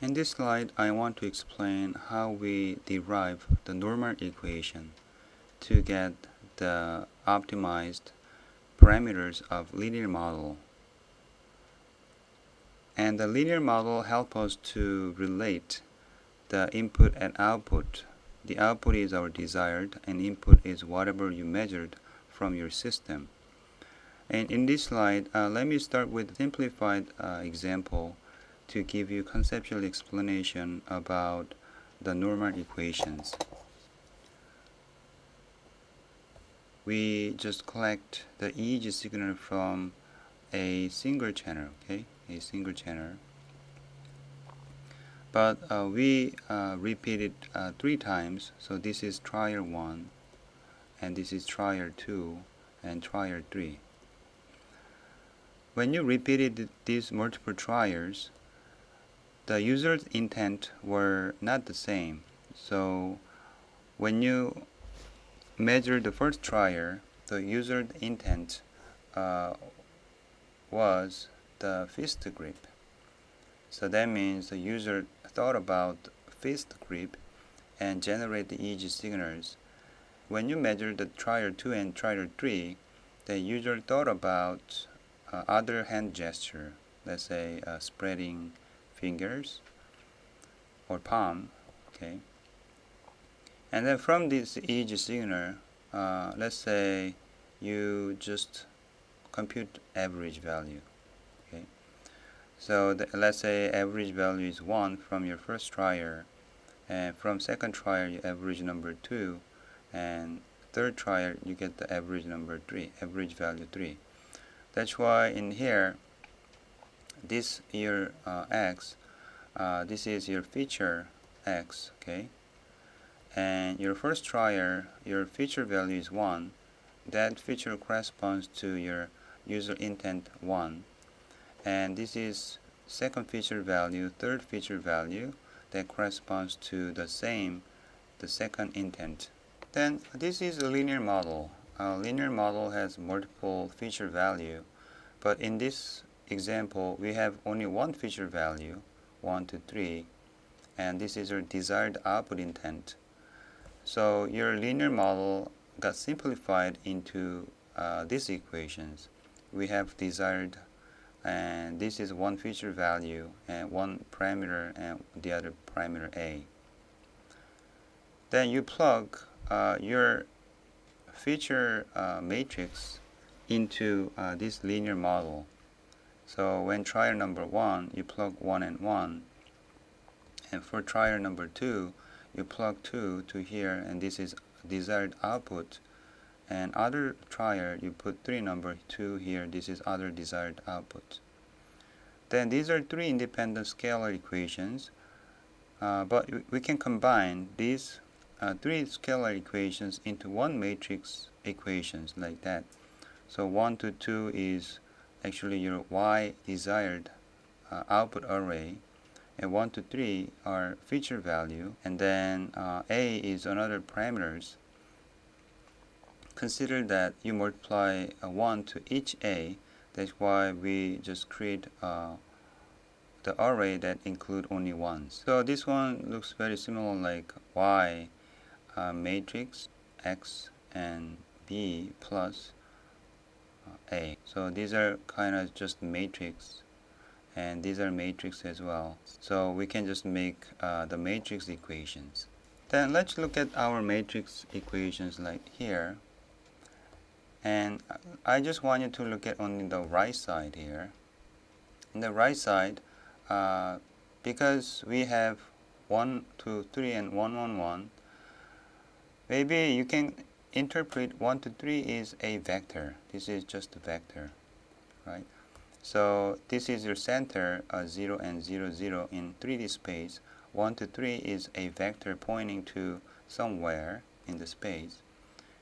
In this slide, I want to explain how we derive the normal equation to get the optimized parameters of linear model. And the linear model helps us to relate the input and output. The output is our desired, and input is whatever you measured from your system. And in this slide, let me start with a simplified example to give you conceptual explanation about the normal equations. We just collect the EEG signal from a single channel, okay? A single channel. But we repeat it 3 times, so this is trial 1, and this is trial 2, and trial 3. When you repeated these multiple trials, the user's intent were not the same. So when you measure the first trial, the user's intent was the fist grip. So that means the user thought about fist grip and generate the EEG signals. When you measure the trial 2 and trial 3, the user thought about other hand gesture, let's say spreading fingers or palm, okay? And then from this EEG signal, let's say you just compute average value, okay? So let's say average value is 1 from your first trial, and from second trial you average number 2, and third trial you get the average number 3, average value 3. That's why in here, this your x, this is your feature x, okay? And your first trial, your feature value is 1. That feature corresponds to your user intent 1. And this is second feature value, third feature value that corresponds to the second intent. Then this is a linear model. A linear model has multiple feature value, but in this example we have only one feature value, 1 to 3, and this is your desired output intent. So your linear model got simplified into these equations. We have desired, and this is one feature value and one parameter and the other parameter A. Then you plug your feature matrix into this linear model. So when trial number 1, you plug 1 and 1, and for trial number 2, you plug 2 to here, and this is desired output. And other trial, you put 3 number 2 here, this is other desired output. Then these are 3 independent scalar equations, but we can combine these 3 scalar equations into one matrix equations like that. So 1 to 2 is actually your Y desired output array, and 1 to 3 are feature value, and then A is another parameters. Consider that you multiply 1 to each A. That's why we just create the array that include only ones. So this one looks very similar like Y matrix X and B plus A. So these are kind of just matrix, and these are matrix as well. So we can just make the matrix equations. Then let's look at our matrix equations like here. And I just want you to look at only the right side here. In the right side, because we have 1, 2, 3 and 1, 1, 1, maybe you can interpret 1 to 3 is a vector. This is just a vector, right? So this is your center, 0 and 0, 0 in 3D space. 1 to 3 is a vector pointing to somewhere in the space.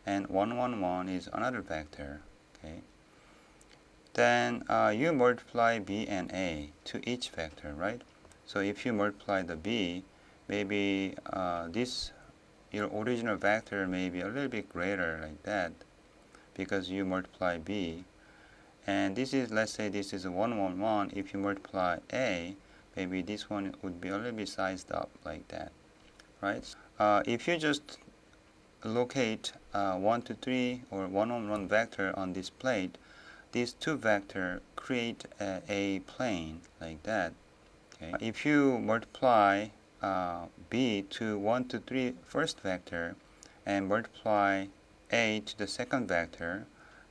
And 1, 1, 1 is another vector, okay? Then you multiply B and A to each vector, right? So if you multiply the B, maybe this, your original vector may be a little bit greater like that, because you multiply B. And this is, let's say this is a 1, 1, 1. If you multiply A, maybe this one would be a little bit sized up like that, right? If you just locate 1 to 3 or 1 on 1 vector on this plate, these two vectors create a plane like that. Okay. If you multiply b to 1 to 3 first vector and multiply a to the second vector,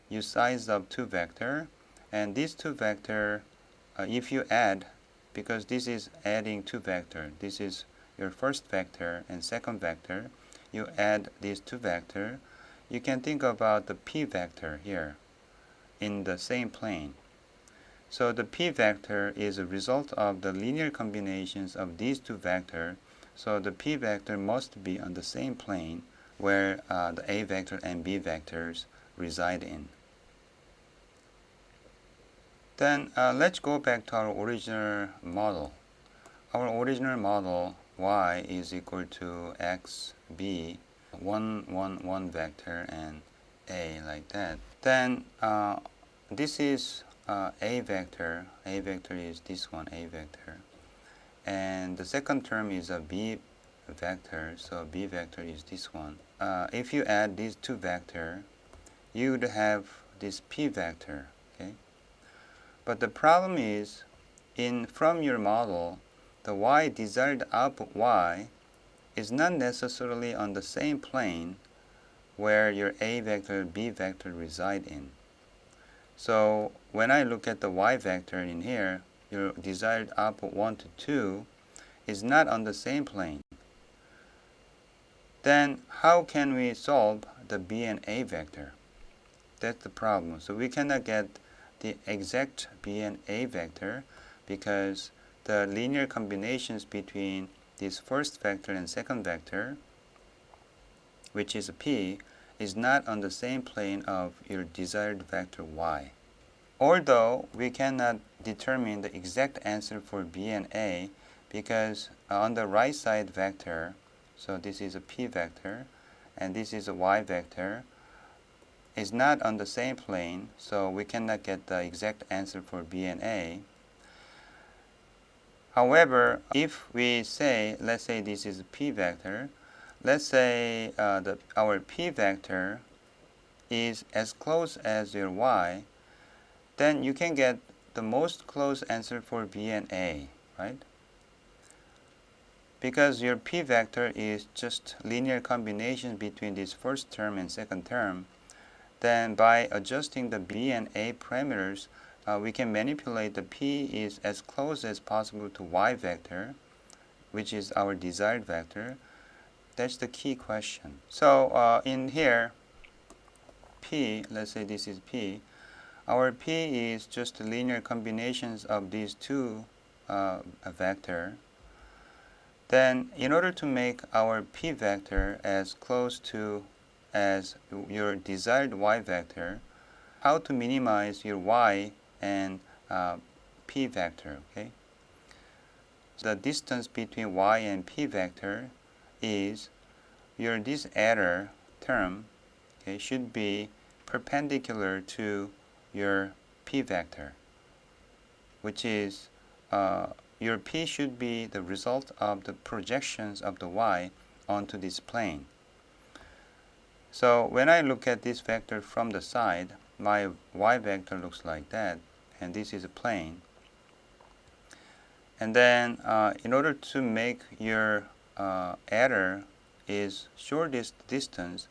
you size up two vector, and these two vector, if you add, because this is adding two vector, this is your first vector and second vector, you add these two vector, you can think about the p vector here in the same plane. So the p vector is a result of the linear combinations of these two vectors. So the p vector must be on the same plane where the a vector and b vectors reside in. Then let's go back to our original model. Our original model y is equal to x, b, 1, 1, 1 vector and a like that. Then this is a vector is this one, a vector. And the second term is a b vector, so b vector is this one. If you add these two vectors, you would have this p vector, okay? But the problem is, from your model, the y desired output y is not necessarily on the same plane where your a vector, b vector reside in. So when I look at the y vector in here, your desired output 1 to 2 is not on the same plane. Then how can we solve the b and a vector? That's the problem. So we cannot get the exact b and a vector because the linear combinations between this first vector and second vector, which is a p, is not on the same plane of your desired vector y. Although we cannot determine the exact answer for b and a because on the right side vector, so this is a p vector and this is a y vector, is not on the same plane, so we cannot get the exact answer for b and a. However, if we say, let's say this is a p vector, let's say our p vector is as close as your y, then you can get the most close answer for b and a, right? Because your p vector is just linear combination between this first term and second term, then by adjusting the b and a parameters, we can manipulate the p is as close as possible to y vector, which is our desired vector. That's the key question. So in here, p, let's say this is p, our p is just linear combinations of these two vector. Then in order to make our p vector as close to as your desired y vector, how to minimize your y and p vector, okay? The distance between y and p vector is this error term, okay, should be perpendicular to your p vector, which is your p should be the result of the projections of the y onto this plane. So when I look at this vector from the side, my y vector looks like that, and this is a plane. And then in order to make your error is shortest distance,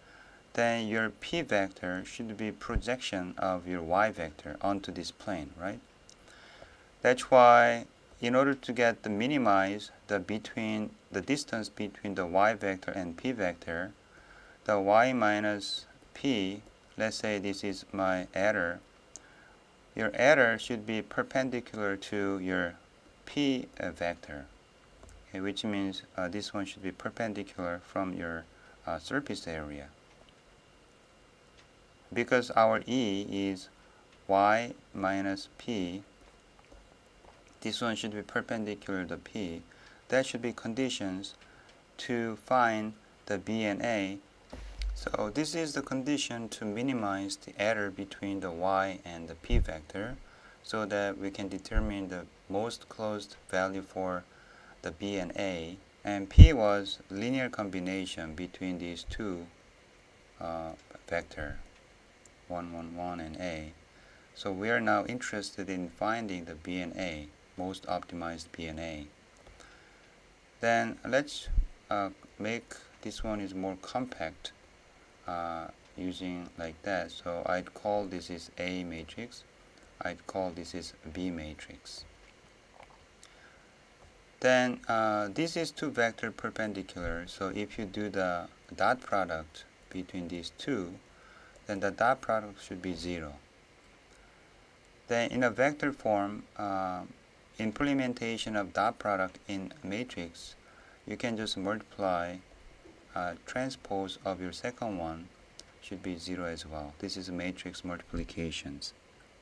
then your p vector should be projection of your y vector onto this plane, right? That's why in order to get the minimize the distance between the y vector and p vector, the y minus p, let's say this is my error, your error should be perpendicular to your p vector, okay, which means this one should be perpendicular from your surface area. Because our E is y minus p, this one should be perpendicular to p. That should be conditions to find the b and a. So this is the condition to minimize the error between the y and the p vector. so that we can determine the most closed value for the B and A. And P was linear combination between these two vector 1, 1, 1 and A. So we are now interested in finding the B and A, most optimized B and A. Then let's make this one is more compact using like that. So I'd call this is A matrix. I'd call this is B matrix. Then this is two vector perpendicular. So if you do the dot product between these two, then the dot product should be 0. Then in a vector form, implementation of dot product in matrix, you can just multiply transpose of your second one should be 0 as well. This is matrix multiplications.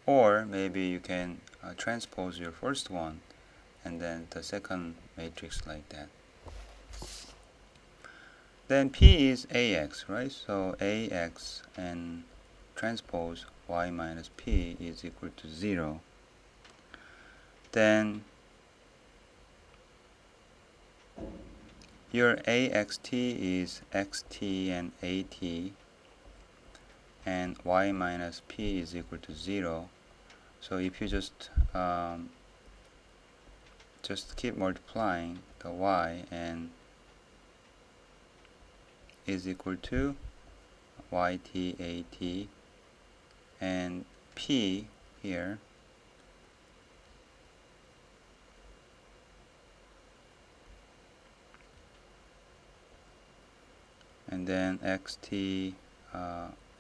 Or maybe you can transpose your first one and then the second matrix like that. Then P is AX, right? So AX and transpose Y minus P is equal to 0. Then your AXT is XT and AT, and Y minus P is equal to 0. So if you just keep multiplying the Y and is equal to YT, AT, and P here and then XT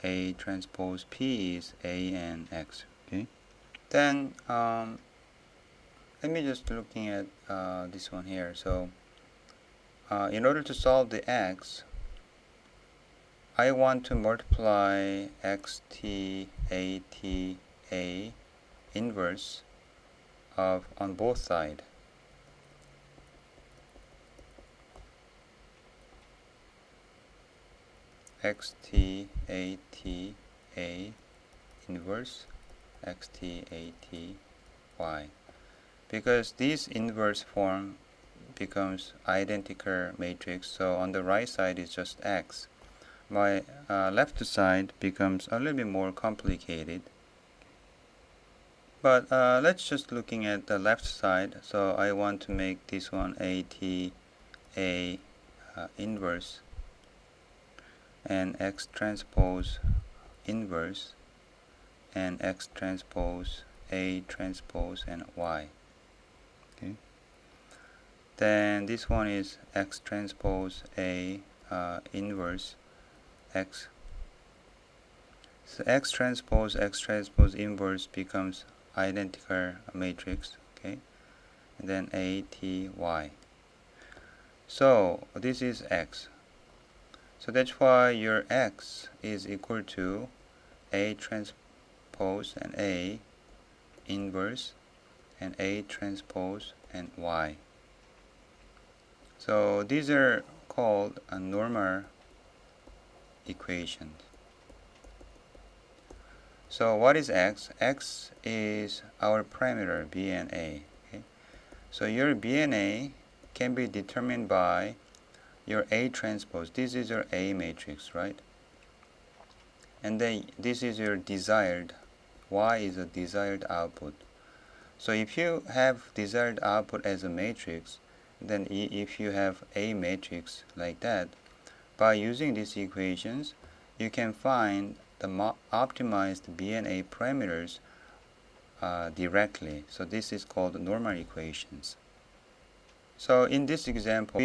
A transpose P is A and X. Okay. Then let me just looking at this one here. So in order to solve the X, I want to multiply XT AT A inverse of on both sides. XT AT A inverse XT AT Y, because this inverse form becomes identical matrix. So on the right side is just X. My left side becomes a little bit more complicated. But let's just looking at the left side. So I want to make this one AT A inverse and X transpose inverse and X transpose A transpose and Y. Okay. Then this one is X transpose A inverse X. So X transpose inverse becomes identical matrix. Okay. And then AT Y. So this is X. So that's why your X is equal to A transpose and A inverse and A transpose and Y. So these are called a normal equations. So what is X? X is our parameter B and A. Okay? So your B and A can be determined by your A transpose. This is your A matrix, right? And then this is your desired, Y is a desired output. So if you have desired output as a matrix, then if you have A matrix like that, by using these equations, you can find the optimized B and A parameters directly. So this is called normal equations. So in this example,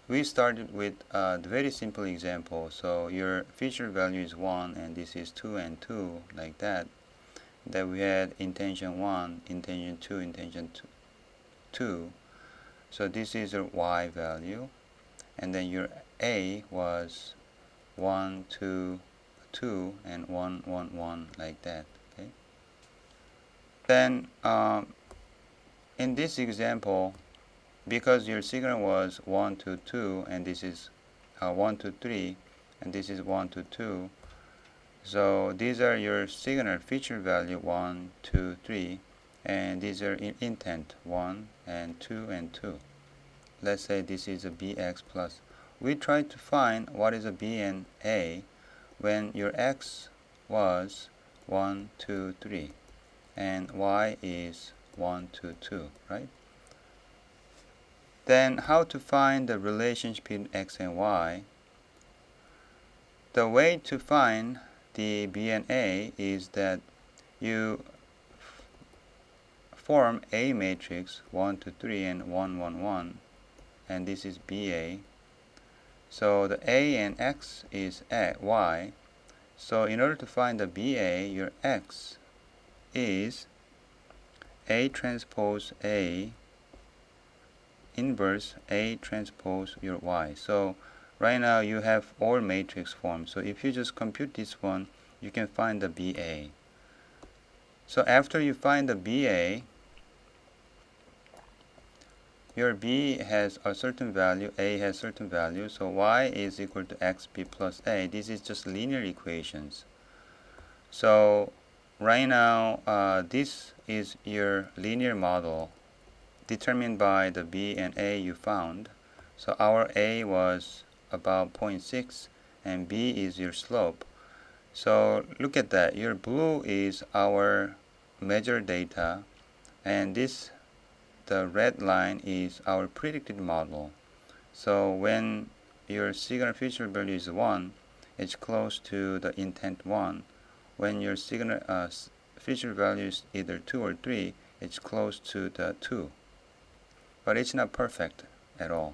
we started with a very simple example. So your feature value is 1 and this is 2 and 2 like that. Then we had intention 1, intention 2, intention 2. So this is your Y value. And then your A was 1, 2, 2 and 1, 1, 1 like that. Okay. Then in this example, because your signal was 1 to 2 and this is 1 to 3 and this is 1 to 2, So these are your signal feature value 1, 2, 3, and these are intent 1 and 2 and 2. Let's say this is a bx plus. We try to find what is a b and a when your x was 1, 2, 3 and y is 1, 2, 2, right? Then how to find the relationship between x and y? The way to find the b and a is that you form A matrix 1, 2, 3 and 1, 1, 1, and this is BA. So the A and X is Y. So in order to find the BA, your X is A transpose A inverse A transpose your Y. So right now you have all matrix form. So if you just compute this one, you can find the BA. So after you find the BA, your B has a certain value, A has certain value, so Y is equal to XB plus A. This is just linear equations. So right now, this is your linear model determined by the B and A you found. So our A was about 0.6 and B is your slope. So look at that. Your blue is our measured data, and the red line is our predicted model. So when your signal feature value is 1, it's close to the intent 1. When your signal feature value is either 2 or 3, it's close to the 2. But it's not perfect at all.